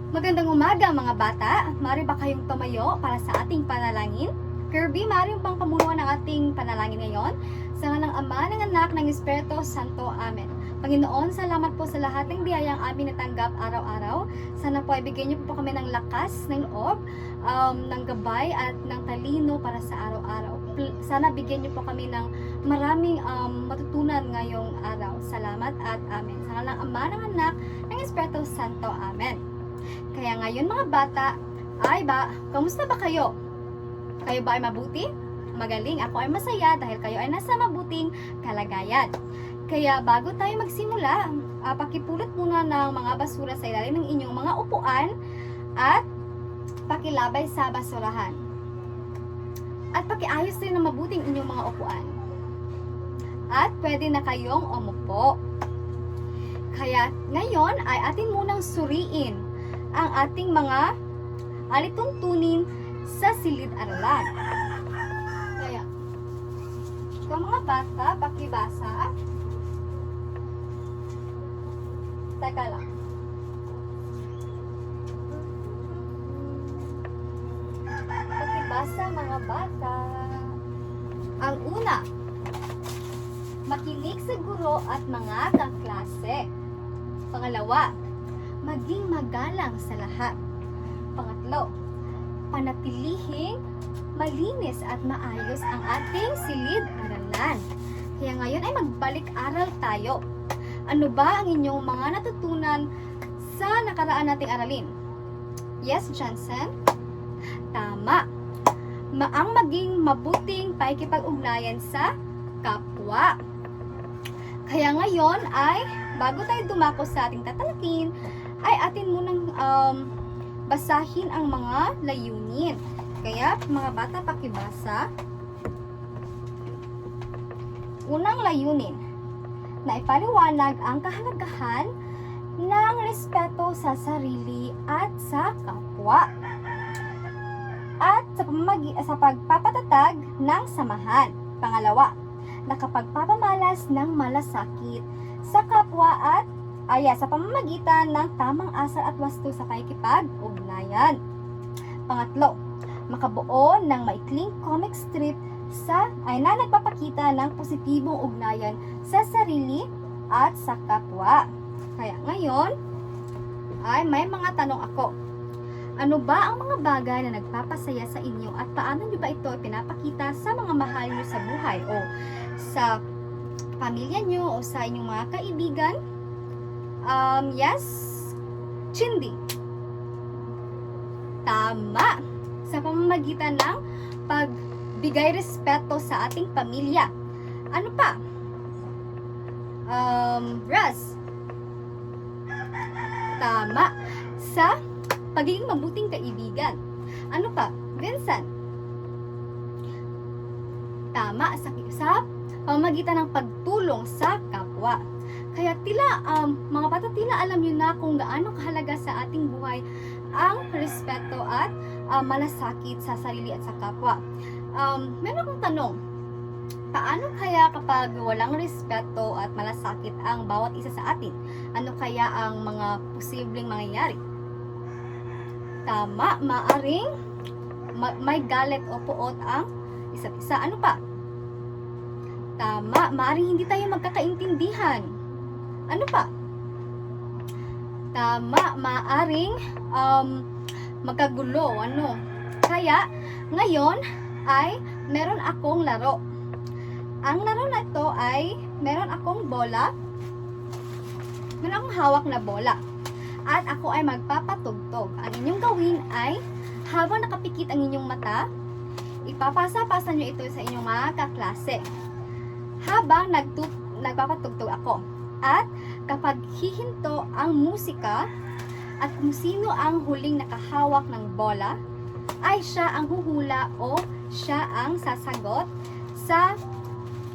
Magandang umaga mga bata. Maaari ba kayong tumayo para sa ating panalangin? Kirby, maaari bang pamunuan ang ating panalangin ngayon? Sa ngalan ng Ama, ng Anak, ng Espiritu Santo. Amen. Panginoon, salamat po sa lahat ng biyayang amin natanggap araw-araw. Sana po ay bigyan niyo po kami ng lakas, ng loob, ng gabay at ng talino para sa araw-araw. Sana bigyan niyo po kami ng maraming matutunan ngayong araw. Salamat at Amen. Sa ngalan ng Ama, ng Anak, ng Espiritu Santo. Amen. Kaya ngayon mga bata, kamusta ba kayo? Kayo ba ay mabuti? Magaling, ako ay masaya dahil kayo ay nasa mabuting kalagayan. Kaya bago tayo magsimula, pakipulot muna ng mga basura sa ilalim ng inyong mga upuan at pakilabay sa basurahan. At pakiayos rin ng mabuting inyong mga upuan. At pwede na kayong umupo. Kaya ngayon ay atin munang suriin ang ating mga alituntunin sa silid-aralan. Kaya, kung mga bata, pakibasa. Teka lang. Pakibasa mga bata. Ang una, makinig sa guro at mga kaklase. Pangalawa, maging magalang sa lahat. Pangatlo, panatilihing malinis at maayos ang ating silid-aralan. Kaya ngayon ay magbalik-aral tayo. Ano ba ang inyong mga natutunan sa nakaraan nating aralin? Yes, Johnson? Tama. Ang maging mabuting pakikipag-ugnayan sa kapwa. Kaya ngayon ay, bago tayo dumako sa ating tatalakayin, ay atin munang basahin ang mga layunin. Kaya, mga bata, pakibasa. Unang layunin, na ipaliwanag ang kahalagahan ng respeto sa sarili at sa kapwa. At sa pagpapatatag ng samahan. Pangalawa, na kapagpapamalas ng malasakit sa kapwa at sa pamamagitan ng tamang asal at wasto sa pakikipag-ugnayan. Pangatlo, makabuo ng maikling comic strip na nagpapakita ng positibong ugnayan sa sarili at sa kapwa. Kaya ngayon, ay may mga tanong ako. Ano ba ang mga bagay na nagpapasaya sa inyo at paano nyo ba ito ipinapakita sa mga mahal nyo sa buhay o sa pamilya nyo o sa inyong mga kaibigan? Yes, Chindi. Tama. Sa pamamagitan ng pagbigay respeto sa ating pamilya. Ano pa? Raz. Tama. Sa pagiging mabuting kaibigan. Ano pa? Vincent. Tama. Sa pamamagitan ng pagtulong sa kapwa. Kaya mga bata, alam nyo na kung gaano kahalaga sa ating buhay ang respeto at malasakit sa sarili at sa kapwa. Meron akong tanong, paano kaya kapag walang respeto at malasakit ang bawat isa sa atin? Ano kaya ang mga posibleng mangyayari? Tama, maaring may galit o puot ang isa't isa. Ano pa? Tama, maaring hindi tayo magkakaintindihan. Ano pa? Tama, maaring magkagulo. Kaya, ngayon ay meron akong laro. Ang laro na ito ay meron akong bola. Meron akong hawak na bola. At ako ay magpapatugtog. Ang inyong gawin ay, habang nakapikit ang inyong mata, ipapasa-pasa nyo ito sa inyong mga kaklase. Habang nagpapatugtog ako. At kapag hihinto ang musika at kung sino ang huling nakahawak ng bola, ay siya ang huhula o siya ang sasagot sa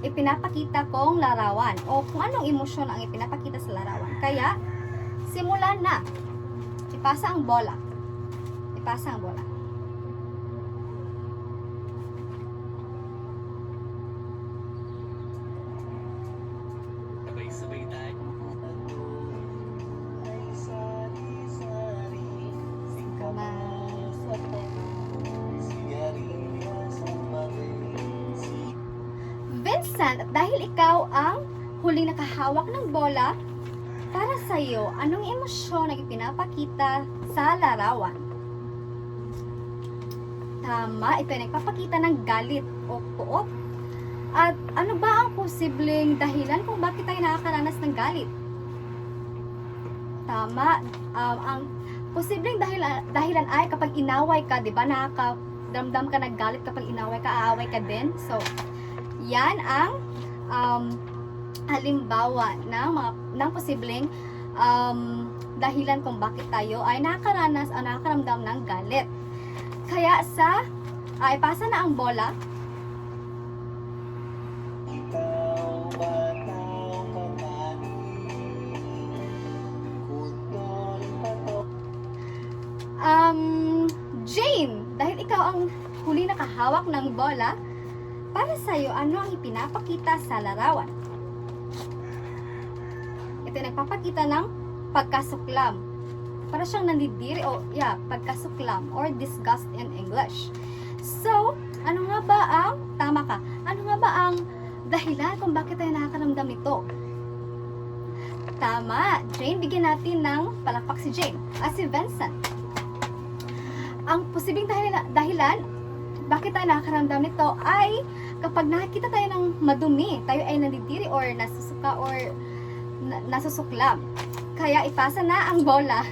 ipinapakita kong larawan o kung anong emosyon ang ipinapakita sa larawan. Kaya, simulan na. Ipasa ang bola. Ipasa ang bola. Sabay-sabay tayo. Vincent, dahil ikaw ang huling nakahawak ng bola, para sa'yo, anong emosyon ang ipinapakita sa larawan? Tama, ito ay nagpapakita ng galit o poot. At ano ba ang posibleng dahilan kung bakit tayo nakakaranas ng galit? Tama, ang posibleng dahilan ay kapag inaway ka, di ba? Nakakadamdam ka ng galit kapag inaway ka, aaway ka din. So, yan ang halimbawa ng posibleng dahilan kung bakit tayo ay nakakaranas o nakakaramdam ng galit. Kaya ipasa na ang bola. Jane, dahil ikaw ang huli nakahawak ng bola, para sa'yo, ano ang ipinapakita sa larawan? Ito ay nagpapakita ng pagkasuklam. Para siyang nandidiri pagkasuklam or disgust in English. So, ano nga ba ang dahilan kung bakit tayo nakakaramdam nito? Tama, Jane, bigyan natin ng palakpak si Jane. Si Vincent. Ang posibleng dahilan bakit tayo nakakaramdam nito ay kapag nakikita tayo ng madumi, tayo ay nandidiri or nasusuka or nasusuklam. Kaya ipasa na ang bola.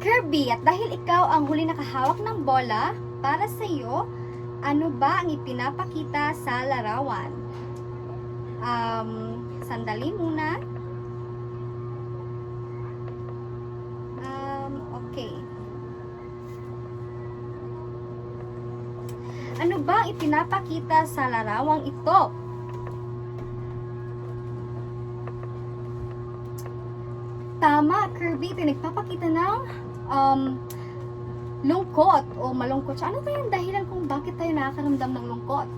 Kirby, at dahil ikaw ang huli nakahawak ng bola, para sa iyo, ano ba ang ipinapakita sa larawan? Sandali muna. Okay. Ano ba ang ipinapakita sa larawang ito? Tama, Kirby, ito nagpapakita ng lungkot o malungkot siya. Ano kaya ang dahilan kung bakit tayo nakakaramdam ng lungkot?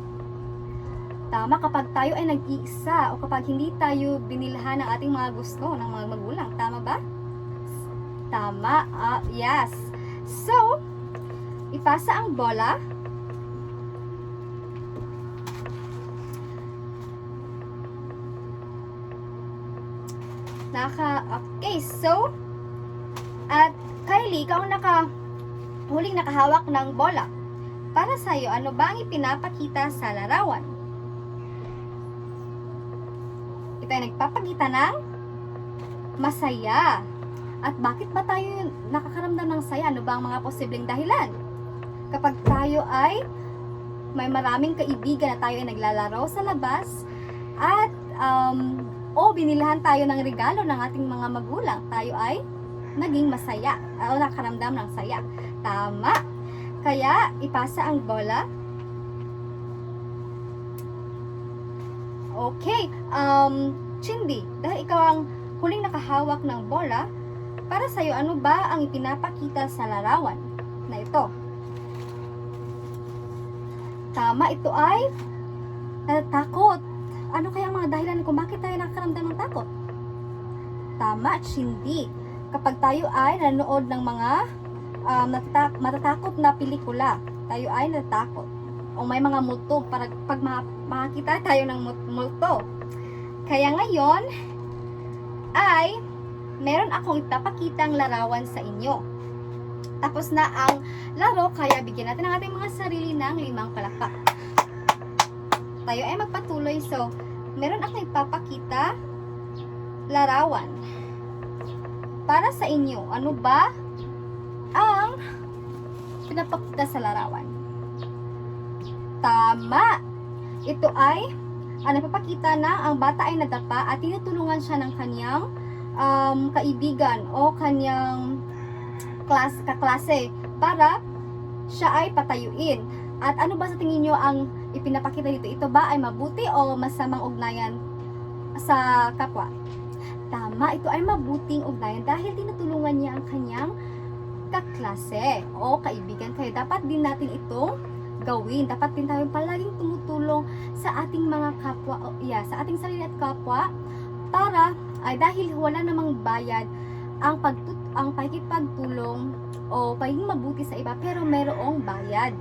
Tama, kapag tayo ay nag-iisa o kapag hindi tayo binilhan ng ating mga gusto ng mga magulang. Tama ba? Tama, yes. So, ipasa ang bola. Okay, so, at Kylie, ikaw ang huling nakahawak ng bola. Para sa'yo, ano ba ang ipinapakita sa larawan? Ito ay nagpapakita ng masaya. At bakit ba tayo nakakaramdam ng saya? Ano ba ang mga posibleng dahilan? Kapag tayo ay may maraming kaibigan na tayo ay naglalaro sa labas at binilhan tayo ng regalo ng ating mga magulang, tayo ay naging masaya o nakaramdam ng saya. Tama. Kaya, ipasa ang bola. Okay. Chindi, dahil ikaw ang huling nakahawak ng bola, para sa'yo, ano ba ang ipinapakita sa larawan na ito? Tama, ito ay takot. Ano kaya ang mga dahilan kung bakit tayo nakakaramdam ng takot? Tama, Chindi. Kapag tayo ay nanonood ng mga matatakot na pelikula, tayo ay natatakot. O may mga multo, pag makakita tayo ng multo. Kaya ngayon, ay meron akong ipapakitang larawan sa inyo. Tapos na ang laro, kaya bigyan natin ang ating mga sarili ng 5 palakpak. Tayo ay magpatuloy. So, meron akong ipapakita larawan para sa inyo. Ano ba ang pinapakita sa larawan? Tama! Ito ay nagpapakita na ang bata ay nadapa at tinutulungan siya ng kanyang kaibigan o kanyang kaklase para siya ay patayuin. At ano ba sa tingin nyo ang ipinapakita dito? Ito ba ay mabuti o masamang ugnayan sa kapwa? Tama, ito ay mabuting ugnayan dahil tinutulungan niya ang kanyang kaklase o kaibigan. Kaya dapat din natin itong gawin. Dapat din tayong palaging tumutulong sa ating mga kapwa, sa ating sarili at kapwa para ay dahil wala namang bayad ang pakikipagtulong o pagiging mabuti sa iba, pero merong bayad.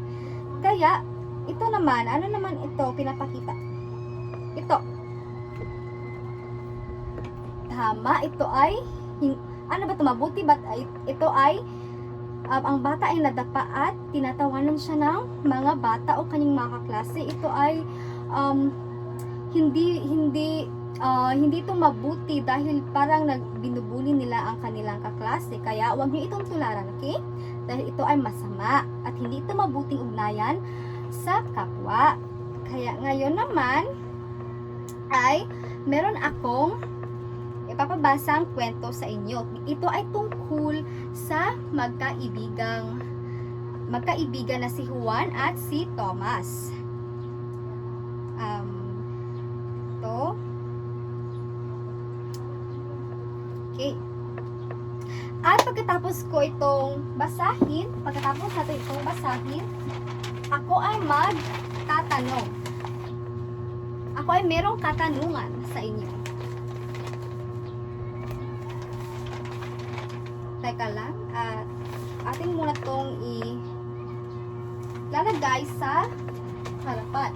Kaya ito naman, ano naman ito pinapakita? Ito. Tama, ito ay ano ba ito, mabuti ba? Ito ay ang bata ay nadapa at tinatawanan siya ng mga bata o kanyang mga kaklase. Ito ay hindi ito mabuti dahil parang binubuli nila ang kanilang kaklase. Kaya huwag niyo itong tularan, okay? Dahil ito ay masama at hindi ito mabuting ugnayan sa kapwa. Kaya ngayon naman ay meron akong ipapabasang kwento sa inyo. Ito ay tungkol sa magkaibigan na si Juan at si Thomas. Ito. Okay. At pagkatapos ko itong basahin, ako ay magtatanong. Ako ay merong katanungan sa inyo. Teka lang, at ating muna itong ilalagay sa harapan.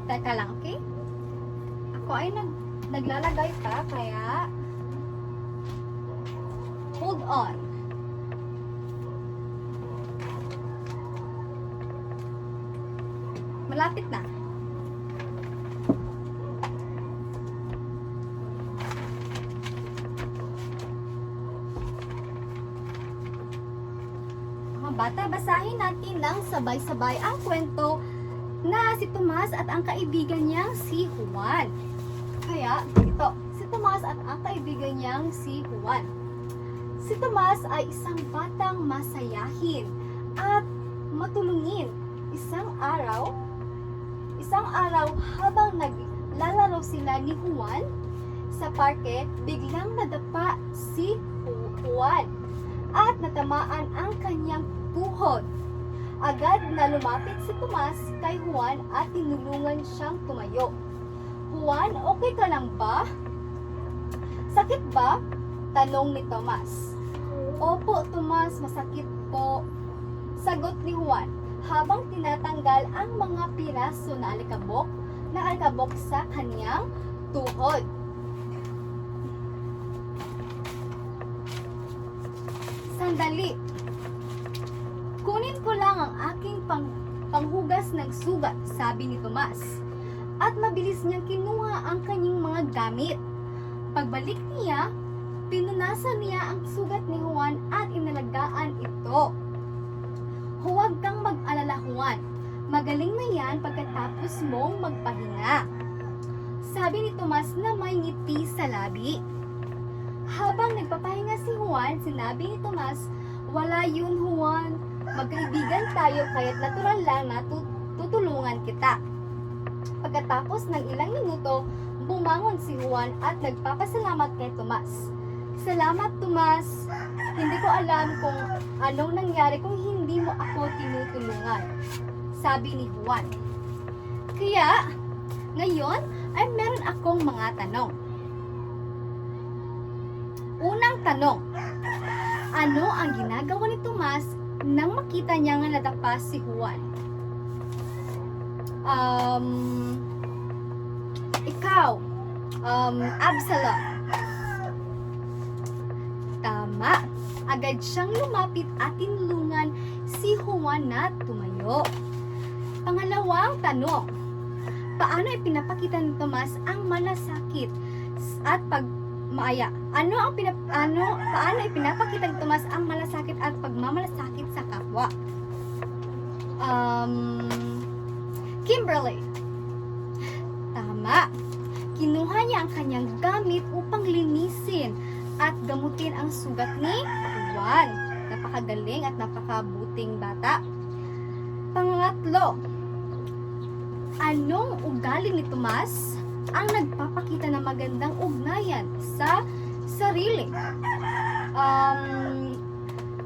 Teka lang, okay? Ako ay naglalagay pa, kaya hold on. Malapit na. Mga bata, basahin natin ng sabay-sabay ang kwento na si Tomas at ang kaibigan niyang si Juan. Kaya, ito, si Tomas at ang kaibigan niyang si Juan. Si Tomas ay isang batang masayahin at matulungin. Isang araw habang naglalaro sila ni Juan sa parke, biglang nadapa si Juan at natamaan ang kanyang tuhod. Agad na lumapit si Tomas kay Juan at tinulungan siyang tumayo. Juan, okay ka lang ba? Sakit ba? Tanong ni Tomas. Opo, Tomas, masakit po. Sagot ni Juan habang tinatanggal ang mga piraso na alikabok sa kanyang tuhod. Sandali. Kunin ko lang ang aking panghugas ng sugat, sabi ni Tomas. At mabilis niyang kinuha ang kanyang mga gamit. Pagbalik niya, pinunasan niya ang sugat ni Juan at inalagaan ito. Huwag kang mag-alala, Juan. Magaling na yan pagkatapos mong magpahinga, sabi ni Tomas na may ngiti sa labi. Habang nagpapahinga si Juan, sinabi ni Tomas, wala yun, Juan. Magkaibigan tayo, kaya't natural lang na tutulungan kita. Pagkatapos ng ilang minuto, bumangon si Juan at nagpapasalamat kay Tomas. Salamat, Tomas. Hindi ko alam kung anong nangyari kung hindi mo ako tinutulungan, sabi ni Juan. Kaya, ngayon ay meron akong mga tanong. Unang tanong, ano ang ginagawa ni Tomas nang makita niya nga nadapa si Juan? Ikaw, Absalom. Tama. Agad siyang lumapit at tinulungan si Juan na tumayo. Pangalawang tanong, paano ipinapakita ni Tomas ang malasakit at pagmaya? Paano ipinapakita ni Tomas ang malasakit at pagmamalasakit sa kapwa? Kimberly. Tama. Kinuha niya ang kanyang gamit upang linisin at gamutin ang sugat ni Juan. Napakagaling at napakabuting bata. Pangatlo, anong ugali ni Tomas ang nagpapakita ng magandang ugnayan sa sarili?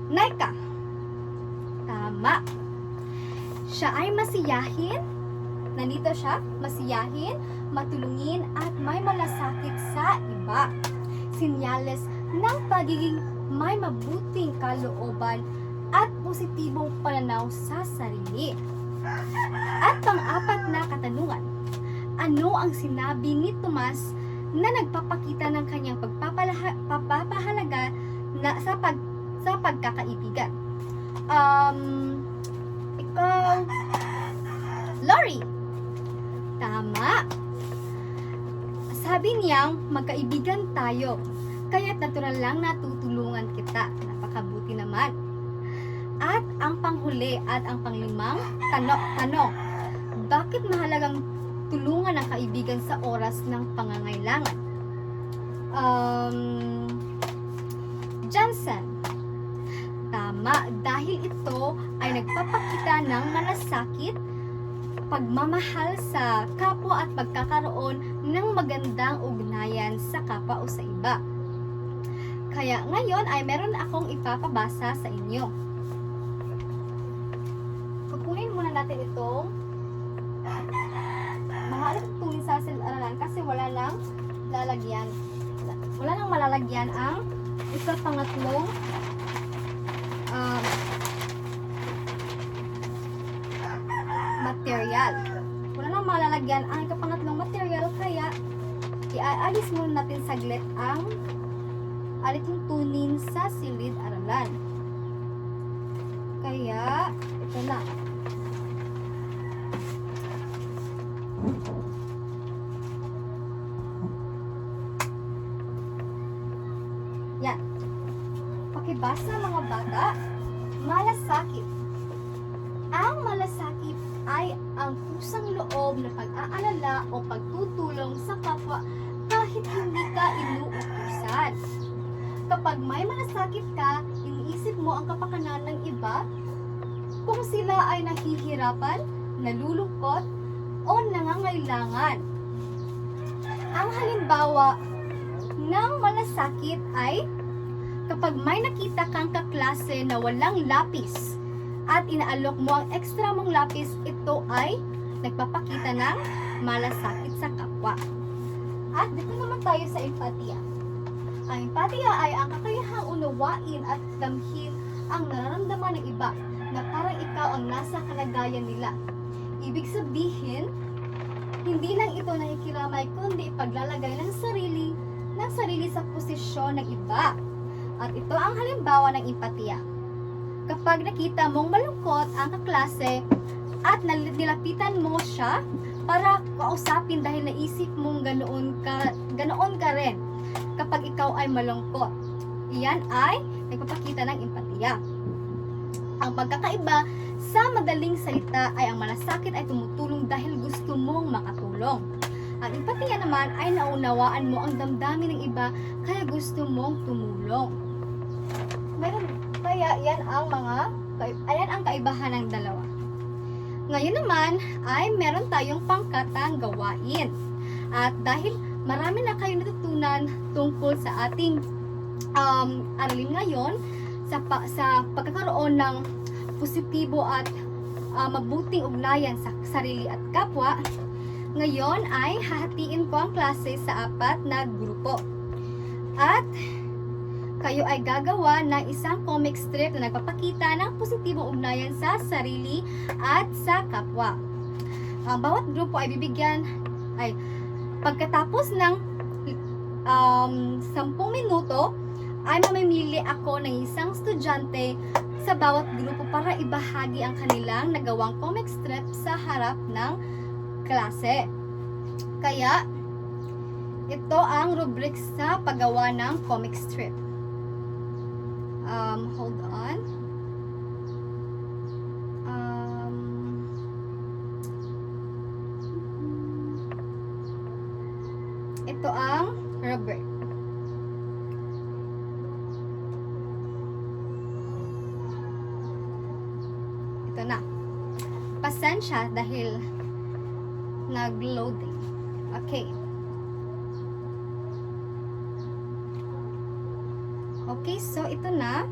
Nika. Tama. Siya ay masiyahin. Nandito siya, masiyahin, matulungin at may malasakit sa iba. Sinyales ng pagiging may mabuting kalooban at positibong pananaw sa sarili. At pang-apat na katanungan, ano ang sinabi ni Tomas na nagpapakita ng kanyang pagpapahalaga na sa pagkakaibigan? Ikaw, Lori. Tama. Sabi niyang magkaibigan tayo, kaya't natural lang na tutulungan kita. Napakabuti naman. At ang panghuli at ang panglimang tanong, bakit mahalagang tulungan ang kaibigan sa oras ng pangangailangan? Johnson. Tama, dahil ito ay nagpapakita ng malasakit, pagmamahal sa kapwa at pagkakaroon ng magandang ugnayan sa kapwa o sa iba. Kaya ngayon ay meron akong ipapabasa sa inyo. Kukunin muna natin itong mga tuwing sa silaralan kasi wala nang malalagyan ang pangatlong material. Wala nang malalagyan ang pangatlong material, kaya iaalis muna natin saglit ang alituntunin sa silid-aralan. Kaya ito na. Yan. Pakibasa mga bata. Malasakit. Ang malasakit ay ang kusang loob na pag-aalala o pagtutulong sa kapwa kahit hindi ka inuutusan. Kapag may malasakit ka, iniisip mo ang kapakanan ng iba, kung sila ay nahihirapan, nalulungkot, o nangangailangan. Ang halimbawa ng malasakit ay kapag may nakita kang kaklase na walang lapis at inaalok mo ang extra mong lapis, ito ay nagpapakita ng malasakit sa kapwa. At dito naman tayo sa empatiya. Ang empatiya ay ang kakayahang unawain at damhin ang nararamdaman ng iba na parang ikaw ang nasa kalagayan nila. Ibig sabihin, hindi lang ito nakikiramay kundi ipaglalagay ng sarili sa posisyon ng iba. At ito ang halimbawa ng empatiya. Kapag nakita mong malungkot ang kaklase at nilapitan mo siya para kausapin dahil naisip mong ganoon ka rin kapag ikaw ay malungkot. Iyan ay nagpapakita ng empatiya. Ang pagkakaiba sa madaling salita ay ang malasakit ay tumutulong dahil gusto mong makatulong. Ang empatiya naman ay naunawaan mo ang damdamin ng iba kaya gusto mong tumulong. Kaya yan ang kaibahan ng dalawa. Ngayon naman ay meron tayong pangkatang gawain. At dahil marami na kayong natutunan tungkol sa ating aralin ngayon sa pagkakaroon ng positibo at mabuting ugnayan sa sarili at kapwa, ngayon ay hahatiin ko ang klase sa 4 na grupo. At kayo ay gagawa ng isang comic strip na nagpapakita ng positibong ugnayan sa sarili at sa kapwa. Ang bawat grupo ay pagkatapos ng 10 minuto ay mamimili ako ng isang estudyante sa bawat grupo para ibahagi ang kanilang nagawang comic strip sa harap ng klase. Kaya ito ang rubric sa paggawa ng comic strip. Hold on. Ito ang rubric. Ito na. Pasensya dahil nag-loading. Okay. Okay, so ito na.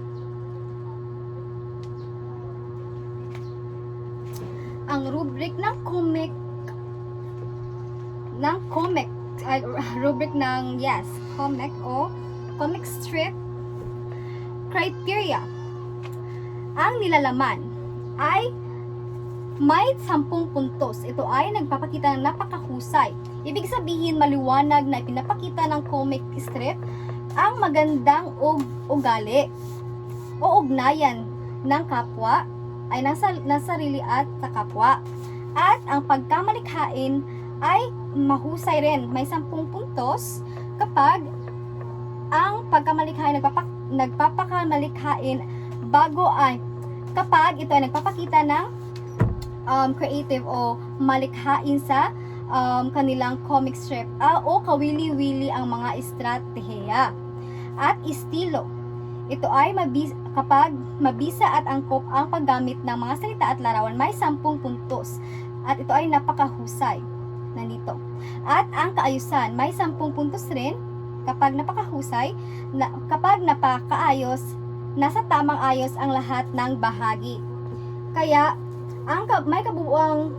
Ang rubric ng comic rubric ng comic o comic strip criteria. Ang nilalaman ay may 10 puntos. Ito ay nagpapakita ng napakahusay. Ibig sabihin, maliwanag na ipinapakita ng comic strip ang magandang ugali o ugnayan ng kapwa ay nasa sarili at sa kapwa. At ang pagkamalikhain ay mahusay rin. May 10 puntos kapag ang pagkamalikhain nagpapakamalikhain kapag ito ay nagpapakita ng creative o malikhain sa kanilang comic strip o kawili-wili ang mga estratehiya at estilo. Ito ay kapag mabisa at angkop ang paggamit ng mga salita at larawan, may 10 puntos. At ito ay napakahusay. Nandito. At ang kaayusan, may 10 puntos rin kapag napakahusay, kapag napakaayos, nasa tamang ayos ang lahat ng bahagi. Kaya, may kabuuang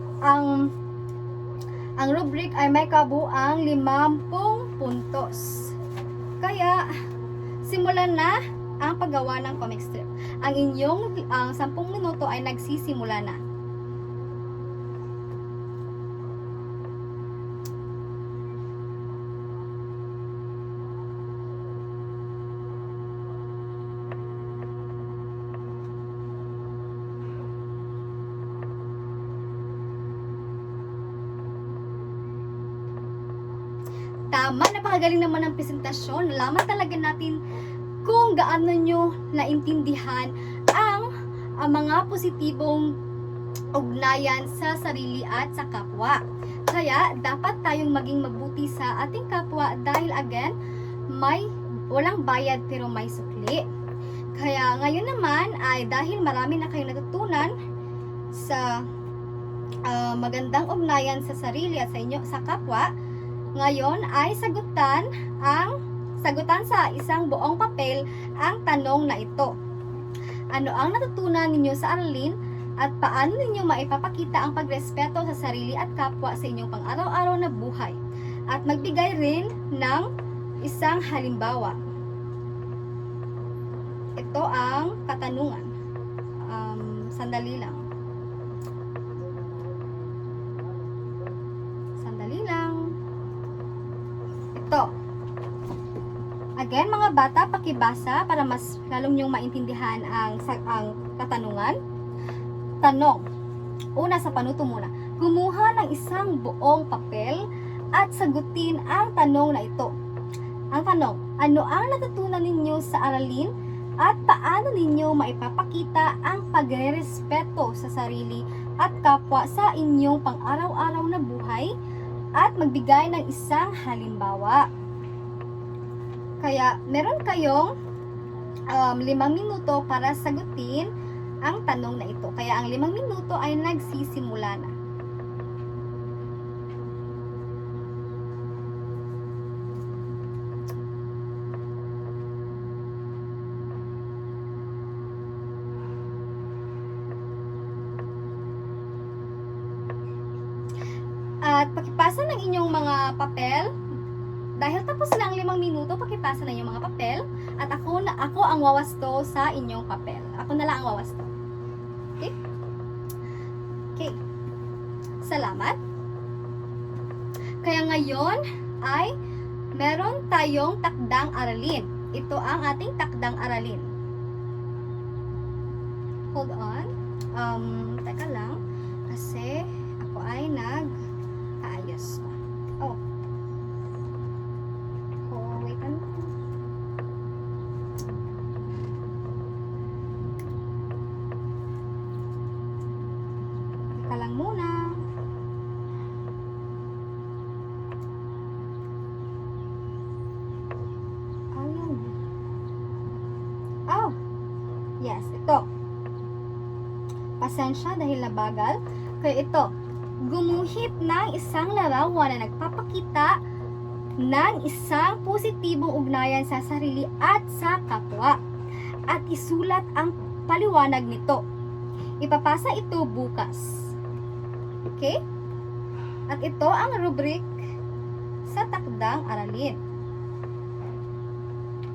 ang rubric ay may kabuuang 50 puntos. Kaya, simulan na ang paggawa ng comic strip. Ang inyong 10 minuto ay nagsisimula na. Tama, napakagaling naman ng presentasyon. Nalaman talaga natin kung gaano nyo naintindihan ang mga positibong ugnayan sa sarili at sa kapwa. Kaya, dapat tayong maging mabuti sa ating kapwa dahil again, walang bayad pero may sukli. Kaya, ngayon naman ay dahil marami na kayong natutunan sa magandang ugnayan sa sarili at sa inyo, sa kapwa, ngayon ay sagutan sa isang buong papel ang tanong na ito. Ano ang natutunan ninyo sa aralin at paano ninyo maipapakita ang pagrespeto sa sarili at kapwa sa inyong pang-araw-araw na buhay? At magbigay rin ng isang halimbawa. Ito ang katanungan. Sandali lang. Ito. Again, mga bata, pakibasa para mas lalong niyong maintindihan ang katanungan. Tanong. Una sa panuto muna. Kumuha ng isang buong papel at sagutin ang tanong na ito. Ang tanong, ano ang natutunan ninyo sa aralin at paano ninyo maipapakita ang pagrerespeto sa sarili at kapwa sa inyong pang-araw-araw na buhay? At magbigay ng isang halimbawa. Kaya, meron kayong 5 minuto para sagutin ang tanong na ito. Kaya, ang 5 minuto ay nagsisimula na. At pakipasa ng inyong mga papel. Dahil tapos na ang 5 minuto, pakipasa na inyong mga papel. At ako ang wawasto sa inyong papel. Ako na lang ang wawasto. Okay? Okay. Salamat. Kaya ngayon ay meron tayong takdang aralin. Ito ang ating takdang aralin. Hold on. Teka lang. Kasi ako ay ayos. Oh. Wait a minute. Teka lang muna. lisensya dahil nabagal. Kaya ito, gumuhit ng isang larawan na nagpapakita ng isang positibong ugnayan sa sarili at sa kapwa. At isulat ang paliwanag nito. Ipapasa ito bukas. Okay? At ito ang rubric sa takdang aralin.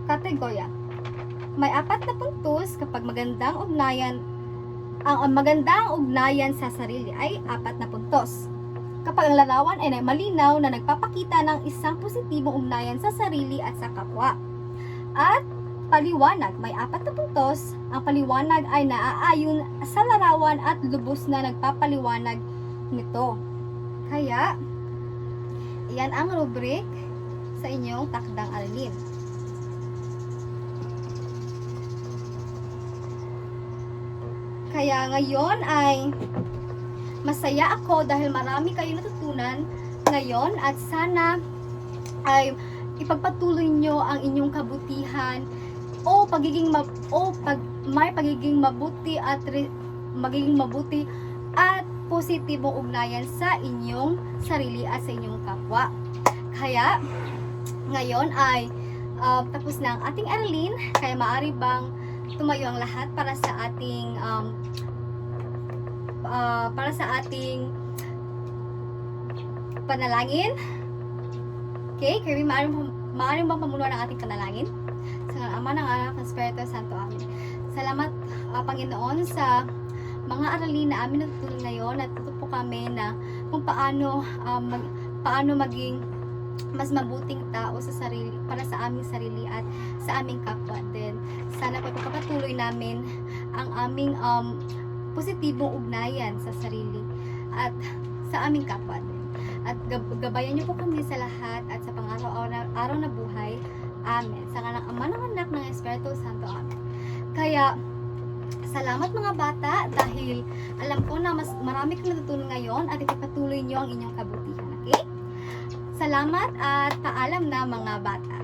Kategorya. May 4 na puntos kapag magandang ugnayan. Ang magandang ugnayan sa sarili ay 4 na puntos. Kapag ang larawan ay malinaw na nagpapakita ng isang positibong ugnayan sa sarili at sa kapwa. At paliwanag, may 4 na puntos. Ang paliwanag ay naaayon sa larawan at lubos na nagpapaliwanag nito. Kaya, yan ang rubric sa inyong takdang aralin. Kaya ngayon ay masaya ako dahil marami kayong natutunan ngayon at sana ay ipagpatuloy nyo ang inyong kabutihan o may pagiging mabuti at magiging mabuti at positibong ugnayan sa inyong sarili at sa inyong kapwa. Kaya ngayon ay tapos na ang ating aralin, kaya maaari bang tumayo ang lahat para sa ating panalangin. Okay, kaya maaari bang pamunuan ang ating panalangin? Sa Ama, ng Anak, ng Espiritu Santo. Amen. Salamat, Panginoon, sa mga aralin na amin natutunan ngayon. Natuto po kami na kung paano maging mas mabuting tao sa sarili, para sa aming sarili at sa aming kapwa din. Sana po pagpapatuloy namin ang aming positibong ugnayan sa sarili at sa aming kapwa din. At gabayan niyo po kami sa lahat at sa pang-araw na buhay. Amen. Sa ngalan ng Ama, ng Anak, ng Espiritu Santo. Amen. Kaya, salamat mga bata dahil alam ko na mas marami kang natutunan ngayon at ipagpatuloy niyo ang inyong kabutihan. Okay? Salamat at paalam na mga bata.